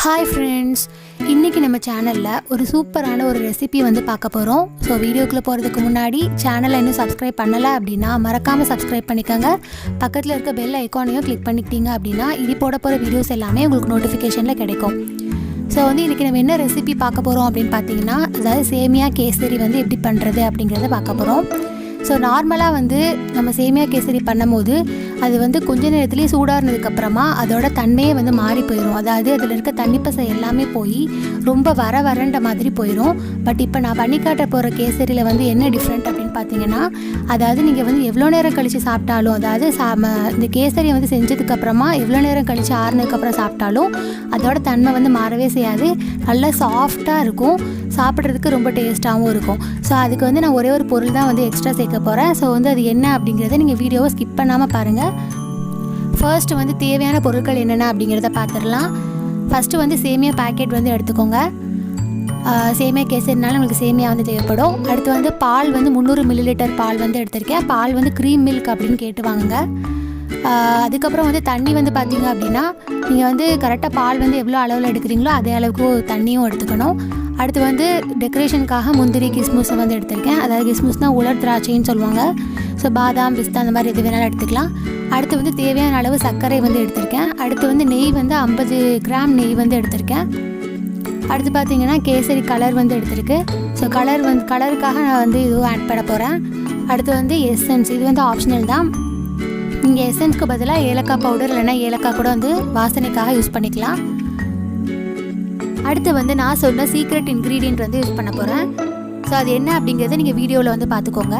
Hi friends, இன்னைக்கு நம்ம சேனல்ல ஒரு சூப்பரான ஒரு ரெசிபி வந்து பார்க்க போறோம். ஸோ வீடியோக்குள்ள போறதுக்கு முன்னாடி சேனலை இன்னும் சப்ஸ்கிரைப் பண்ணல அப்படின்னா மறக்காம சப்ஸ்கிரைப் பண்ணிக்கோங்க. பக்கத்தில் இருக்க பெல் ஐகானையும் கிளிக் பண்ணிக்கிட்டீங்க அப்படின்னா இது போட போகிற வீடியோஸ் எல்லாமே உங்களுக்கு நோட்டிஃபிகேஷனில் கிடைக்கும். ஸோ வந்து இன்றைக்கி நம்ம என்ன ரெசிபி பார்க்க போகிறோம் அப்படின்னு பார்த்தீங்கன்னா, அதாவது சேமியா கேசரி வந்து எப்படி பண்ணுறது அப்படிங்கிறத பார்க்க போகிறோம். ஸோ நார்மலாக வந்து நம்ம சேமியா கேசரி பண்ணும்போது அது வந்து கொஞ்ச நேரத்துலேயே சூடானதுக்கப்புறமா அதோட தன்மையே வந்து மாறி போயிடும். அதாவது அதில் இருக்க தண்ணிப்பசை எல்லாமே போய் ரொம்ப வறண்ட மாதிரி போயிடும். பட் இப்போ நான் பண்ணி காட்ட போகிற கேசரியில் வந்து என்ன டிஃப்ரெண்ட் அப்படின்னு பார்த்தீங்கன்னா, அதாவது நீங்கள் வந்து எவ்வளோ நேரம் கழித்து சாப்பிட்டாலும், அதாவது இந்த கேசரியை வந்து செஞ்சதுக்கப்புறமா எவ்வளோ நேரம் கழித்து ஆறுனதுக்கப்புறம் சாப்பிட்டாலும் அதோட தன்மை வந்து மாறவே செய்யாது. நல்லா சாஃப்டாக இருக்கும், சாப்பிட்றதுக்கு ரொம்ப டேஸ்ட்டாகவும் இருக்கும். ஸோ அதுக்கு வந்து நான் ஒரே ஒரு பொருள் தான் வந்து எக்ஸ்ட்ரா சேர்க்க போகிறேன். ஸோ வந்து அது என்ன அப்படிங்கிறத நீங்கள் வீடியோவை ஸ்கிப் பண்ணாமல் பாருங்கள். ஃபர்ஸ்ட்டு வந்து தேவையான பொருட்கள் என்னென்ன அப்படிங்கிறத பார்த்துடலாம். ஃபஸ்ட்டு வந்து சேமியா பேக்கெட் வந்து எடுத்துக்கோங்க. சேமியா கேசரினால உங்களுக்கு சேமியா வந்து தேவைப்படும். அடுத்து வந்து பால் வந்து 300 ml பால் வந்து எடுத்திருக்கேன். பால் வந்து க்ரீம் மில்க் அப்படின்னு கேட்டு வாங்குங்க. அதுக்கப்புறம் வந்து தண்ணி வந்து பார்த்தீங்க அப்படின்னா நீங்கள் வந்து கரெக்டாக பால் வந்து எவ்வளோ அளவில் எடுக்கிறீங்களோ அதே அளவுக்கு தண்ணியும் எடுத்துக்கணும். அடுத்து வந்து டெக்கரேஷனுக்காக முந்திரி கிஸ்மிஸை வந்து எடுத்திருக்கேன். அதாவது கிஸ்மிஸ்னால் உலர் திராட்சைன்னு சொல்லுவாங்க. ஸோ பாதாம் பிஸ்தா அந்த மாதிரி எது வேணாலும் எடுத்துக்கலாம். அடுத்து வந்து தேவையான அளவு சர்க்கரை வந்து எடுத்திருக்கேன். அடுத்து வந்து நெய் வந்து 50 கிராம் நெய் வந்து எடுத்திருக்கேன். அடுத்து பார்த்தீங்கன்னா கேசரி கலர் வந்து எடுத்திருக்கு. ஸோ கலருக்காக நான் வந்து இதுவும் ஆட் பண்ண போகிறேன். அடுத்து வந்து எசன்ஸ், இது வந்து ஆப்ஷனல் தான். நீங்கள் எசன்ஸ்க்கு பதிலாக ஏலக்காய் பவுடர் இல்லைன்னா ஏலக்காய் கூட வந்து வாசனைக்காக யூஸ் பண்ணிக்கலாம். அடுத்து வந்து நான் சொன்ன சீக்ரெட் இன்க்ரீடியன்ட் வந்து யூஸ் பண்ண போகிறேன். ஸோ அது என்ன அப்படிங்கிறத நீங்கள் வீடியோவில் வந்து பார்த்துக்கோங்க.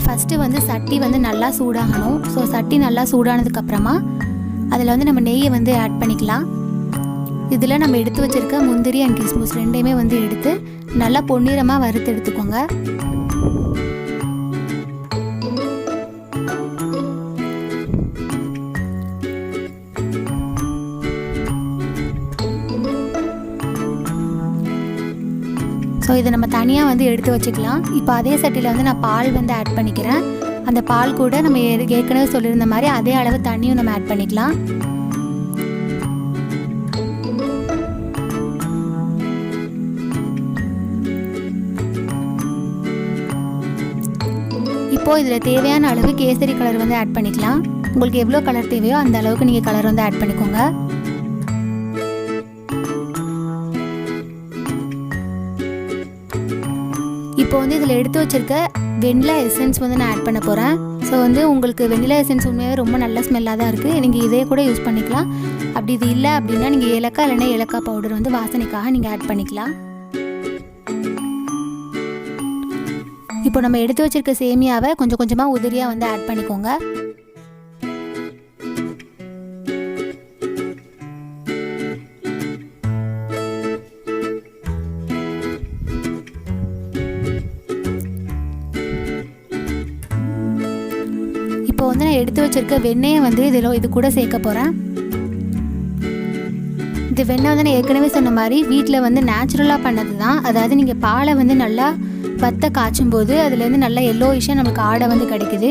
ஃபஸ்ட்டு வந்து சட்டி வந்து நல்லா சூடாகணும். ஸோ சட்டி நல்லா சூடானதுக்கப்புறமா அதில் வந்து நம்ம நெய்யை வந்து ஆட் பண்ணிக்கலாம். இதில் நம்ம எடுத்து வச்சுருக்க முந்திரி அண்ட் கிஸ்மிஸ் ரெண்டையுமே வந்து எடுத்து நல்லா பொன்னிறமாக வறுத்து எடுத்துக்கோங்க. ஸோ இதை நம்ம தனியாக வந்து எடுத்து வச்சுக்கலாம். இப்போ அதே சட்டியில் வந்து நான் பால் வந்து ஆட் பண்ணிக்கிறேன். அந்த பால் கூட நம்ம ஏற்கனவே சொல்லியிருந்த மாதிரி அதே அளவு தண்ணியும் நம்ம ஆட் பண்ணிக்கலாம். இப்போது இதில் தேவையான அளவு கேசரி கலர் வந்து ஆட் பண்ணிக்கலாம். உங்களுக்கு எவ்வளோ கலர் தேவையோ அந்த அளவுக்கு நீங்கள் கலர் வந்து ஆட் பண்ணிக்கோங்க. இப்போ வந்து இதில் எடுத்து வச்சுருக்க வெண்ணிலா எசன்ஸ் வந்து நான் ஆட் பண்ண போகிறேன். ஸோ வந்து உங்களுக்கு வெண்ணிலா எசன்ஸ் உண்மையாகவே ரொம்ப நல்ல ஸ்மெல்லாக தான் இருக்குது. நீங்கள் இதே கூட யூஸ் பண்ணிக்கலாம். அப்படி இது இல்லை அப்படின்னா நீங்கள் ஏலக்காய் இல்லைன்னா ஏலக்காய் பவுடர் வந்து வாசனைக்காக நீங்கள் ஆட் பண்ணிக்கலாம். இப்போ நம்ம எடுத்து வச்சுருக்க சேமியாவை கொஞ்சம் கொஞ்சமாக உதிரியாக வந்து ஆட் பண்ணிக்கோங்க. இப்போ வந்து நான் எடுத்து வச்சுருக்க வெண்ணெயை வந்து இது கூட சேர்க்க போகிறேன். இந்த வெண்ணெய் வந்து நான் ஏற்கனவே சொன்ன மாதிரி வீட்டில் வந்து நேச்சுரலாக பண்ணது தான். அதாவது நீங்கள் பாலை வந்து நல்லா வத்த காய்ச்சும் போது அதுலேருந்து நல்லா எல்லோயிஷாக நமக்கு ஆடை வந்து கிடைக்குது.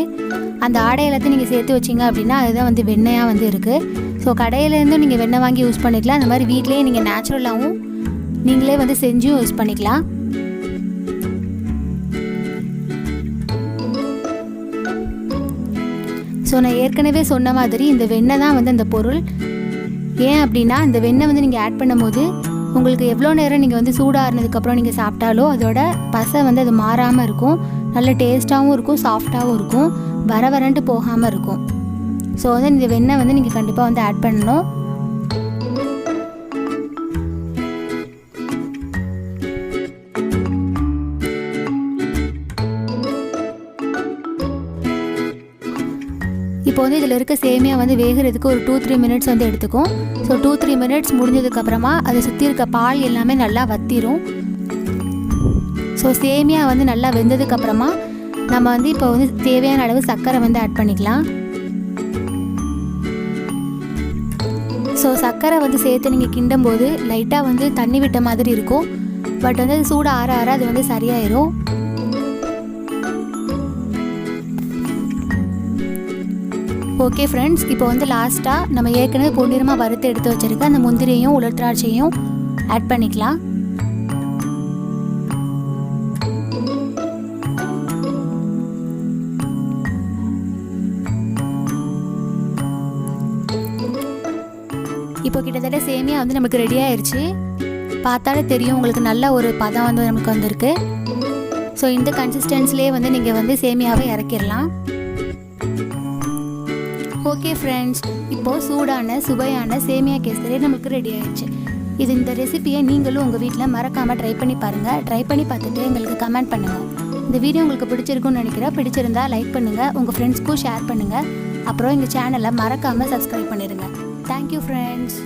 அந்த ஆடை எல்லாத்தையும் நீங்கள் சேர்த்து வச்சிங்க அப்படின்னா அதுதான் வந்து வெண்ணெயாக வந்து இருக்குது. ஸோ கடையிலேருந்தும் நீங்கள் வெண்ணெய் வாங்கி யூஸ் பண்ணிக்கலாம். அந்த மாதிரி வீட்டிலேயே நீங்கள் நேச்சுரலாகவும் நீங்களே வந்து செஞ்சும் யூஸ் பண்ணிக்கலாம். ஸோ நான் ஏற்கனவே சொன்ன மாதிரி இந்த வெண்ணெய் தான் வந்து அந்த பொருள். ஏன் அப்படின்னா இந்த வெண்ணெய் வந்து நீங்கள் ஆட் பண்ணும்போது உங்களுக்கு எவ்வளோ நேரம் நீங்கள் வந்து சூடாகினதுக்கப்புறம் நீங்கள் சாப்பிட்டாலோ அதோட பசை வந்து அது மாறாமல் இருக்கும். நல்ல டேஸ்ட்டாகவும் இருக்கும், சாஃப்டாகவும் இருக்கும், வரண்டு போகாமல் இருக்கும். ஸோ வந்து இந்த வெண்ணெய் வந்து நீங்கள் கண்டிப்பாக வந்து ஆட் பண்ணணும். இப்போ வந்து இதில் இருக்க சேமியா வந்து வேகிறதுக்கு ஒரு 2-3 minutes வந்து எடுத்துக்கும். ஸோ 2-3 minutes முடிஞ்சதுக்கப்புறமா அதை சுற்றி இருக்க பால் எல்லாமே நல்லா வத்திரும். ஸோ சேமியா வந்து நல்லா வெந்ததுக்கப்புறமா நம்ம வந்து இப்போ வந்து தேவையான அளவு சர்க்கரை வந்து ஆட் பண்ணிக்கலாம். ஸோ சர்க்கரை வந்து சேர்த்து நீங்கள் கிண்டும் போது லைட்டாக வந்து தண்ணி விட்ட மாதிரி இருக்கும். பட் வந்து அது சூடு ஆற அது வந்து சரியாயிரும். ஓகே ஃப்ரெண்ட்ஸ், இப்போ வந்து லாஸ்ட்டாக நம்ம ஏற்கனவே பொன்னிறமாக வறுத்து எடுத்து வச்சுருக்க அந்த முந்திரியையும் உலர் திராட்சையும் ஆட் பண்ணிக்கலாம். இப்போ கிட்டத்தட்ட சேமியா வந்து நமக்கு ரெடி ஆயிடுச்சு. பார்த்தாலே தெரியும் உங்களுக்கு நல்ல ஒரு பதம் வந்து நமக்கு வந்திருக்கு. ஸோ இந்த கன்சிஸ்டன்சிலே வந்து நீங்கள் வந்து சேமியாவை இறக்கிடலாம். ஓகே ஃப்ரெண்ட்ஸ், இப்போது சூடான சுவையான சேமியா கேசரி நமக்கு ரெடி ஆயிடுச்சு. இந்த ரெசிபியை நீங்களும் உங்கள் வீட்டில் மறக்காமல் ட்ரை பண்ணி பாருங்கள். ட்ரை பண்ணி பார்த்துட்டு எங்களுக்கு கமெண்ட் பண்ணுங்கள். இந்த வீடியோ உங்களுக்கு பிடிச்சிருக்குன்னு நினைக்கிறேன். பிடிச்சிருந்தா லைக் பண்ணுங்கள், உங்கள் ஃப்ரெண்ட்ஸ்க்கும் ஷேர் பண்ணுங்கள். அப்புறம் எங்கள் சேனலை மறக்காமல் சப்ஸ்கிரைப் பண்ணிடுங்க. Thank you friends.